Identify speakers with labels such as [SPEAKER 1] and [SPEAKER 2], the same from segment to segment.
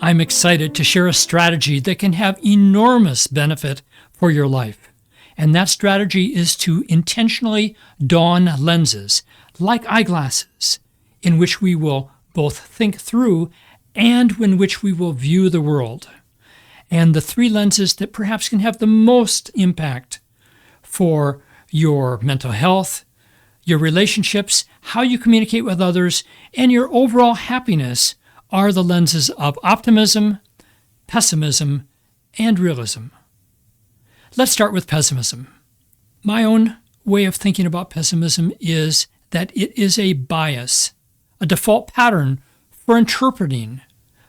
[SPEAKER 1] I'm excited to share a strategy that can have enormous benefit for your life. And that strategy is to intentionally don lenses, like eyeglasses, in which we will both think through and in which we will view the world. And the three lenses that perhaps can have the most impact for your mental health, your relationships, how you communicate with others, and your overall happiness are the lenses of optimism, pessimism, and realism. Let's start with pessimism. My own way of thinking about pessimism is that it is a bias, a default pattern for interpreting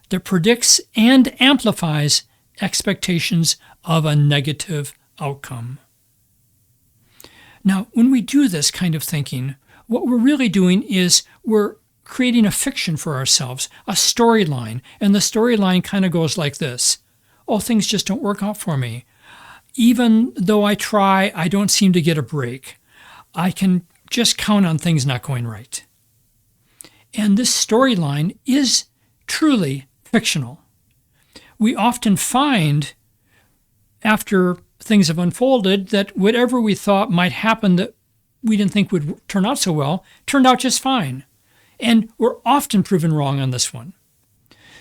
[SPEAKER 1] that predicts and amplifies expectations of a negative outcome. Now, when we do this kind of thinking, what we're really doing is we're creating a fiction for ourselves, a storyline, and the storyline kind of goes like this. Oh, things just don't work out for me. Even though I try, I don't seem to get a break. I can just count on things not going right. And this storyline is truly fictional. We often find, after things have unfolded, that whatever we thought might happen that we didn't think would turn out so well, turned out just fine. And we're often proven wrong on this one.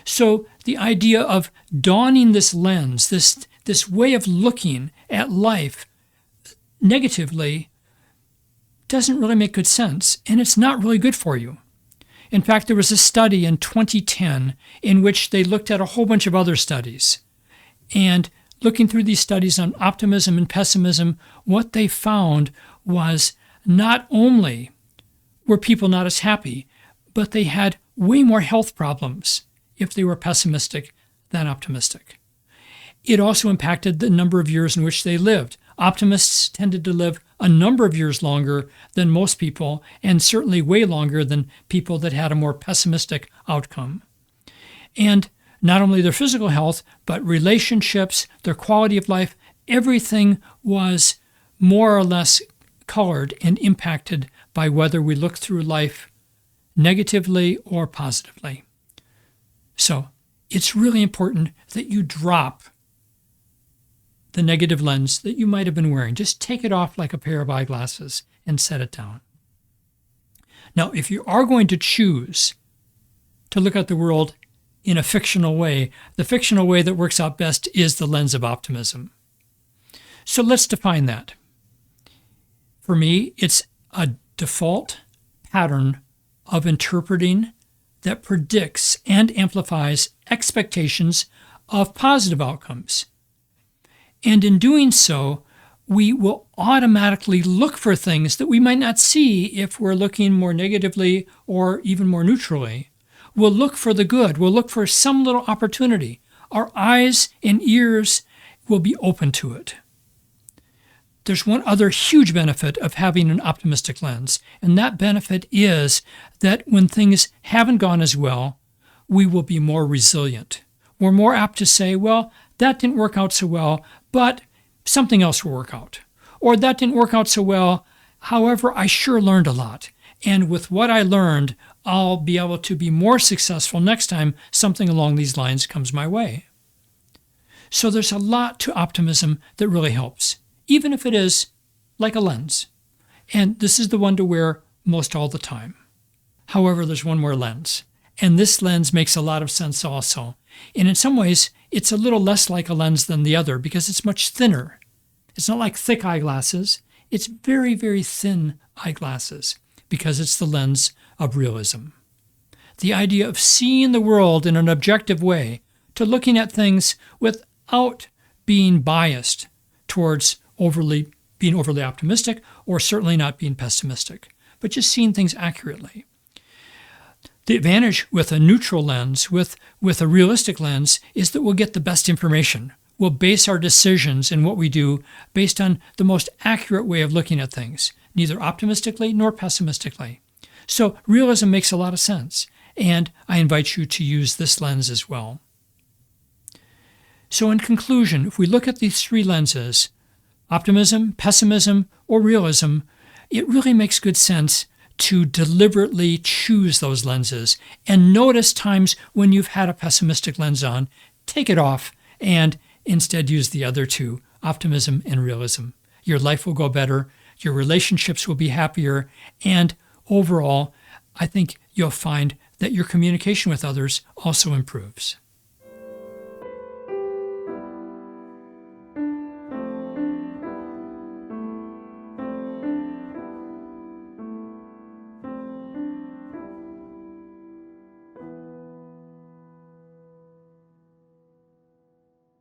[SPEAKER 1] So the idea of donning this lens, this way of looking at life negatively, doesn't really make good sense, and it's not really good for you. In fact, there was a study in 2010 in which they looked at a whole bunch of other studies. And looking through these studies on optimism and pessimism, what they found was not only were people not as happy, but they had way more health problems if they were pessimistic than optimistic. It also impacted the number of years in which they lived. Optimists tended to live a number of years longer than most people, and certainly way longer than people that had a more pessimistic outcome. And not only their physical health, but relationships, their quality of life, everything was more or less colored and impacted by whether we look through life negatively or positively. So it's really important that you drop the negative lens that you might have been wearing. Just take it off like a pair of eyeglasses and set it down. Now, if you are going to choose to look at the world in a fictional way, the fictional way that works out best is the lens of optimism. So let's define that. For me, it's a default pattern of interpreting that predicts and amplifies expectations of positive outcomes. And in doing so, we will automatically look for things that we might not see if we're looking more negatively or even more neutrally. We'll look for the good. We'll look for some little opportunity. Our eyes and ears will be open to it. There's one other huge benefit of having an optimistic lens, and that benefit is that when things haven't gone as well, we will be more resilient. We're more apt to say, well, that didn't work out so well, but something else will work out. Or that didn't work out so well, however, I sure learned a lot. And with what I learned, I'll be able to be more successful next time something along these lines comes my way. So there's a lot to optimism that really helps, even if it is like a lens. And this is the one to wear most all the time. However, there's one more lens. And this lens makes a lot of sense also. And in some ways, it's a little less like a lens than the other because it's much thinner. It's not like thick eyeglasses. It's very, very thin eyeglasses because it's the lens of realism. The idea of seeing the world in an objective way, to looking at things without being biased towards being overly optimistic or certainly not being pessimistic, but just seeing things accurately. The advantage with a neutral lens, with a realistic lens, is that we'll get the best information. We'll base our decisions and what we do based on the most accurate way of looking at things, neither optimistically nor pessimistically. So realism makes a lot of sense, and I invite you to use this lens as well. So in conclusion, if we look at these three lenses, optimism, pessimism, or realism, it really makes good sense to deliberately choose those lenses and notice times when you've had a pessimistic lens on, take it off, and instead use the other two, optimism and realism. Your life will go better, your relationships will be happier, and overall, I think you'll find that your communication with others also improves.